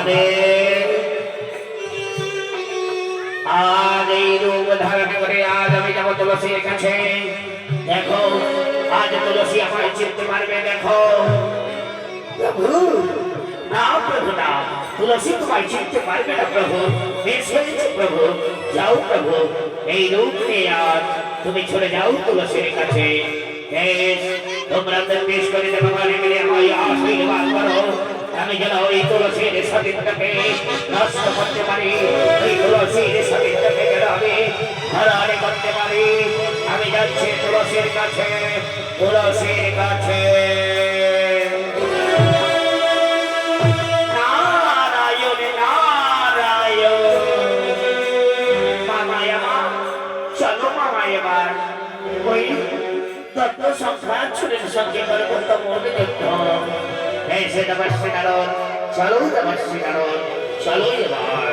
মহাদেব আজ এই রূপ ধারণ করে আজ আমি যাবো তুলসীর কাছে। দেখো আজ তুলসী আমায় চিনতে পারবে। দেখো প্রভু, না প্রভু না, তুলসী তোমায় চিনতে পারবে না প্রভু। বেশ হয়েছে প্রভু, যাও প্রভু, এই রূপ নিয়ে আজ তুমি চলে যাও তুলসীর কাছে। বেশ, তোমরা বেশ করে ভগবান মিলে আমায় আশীর্বাদ করো, আমি যেন ওই তুলসীর সতীত্বকে নষ্ট করতে পারি, ওই তুলসীর সতীত্বকে যেন আমি হরণে করতে পারি। আমি যাচ্ছি তুলসীর কাছে, তুলসীর কাছে। চলো এবার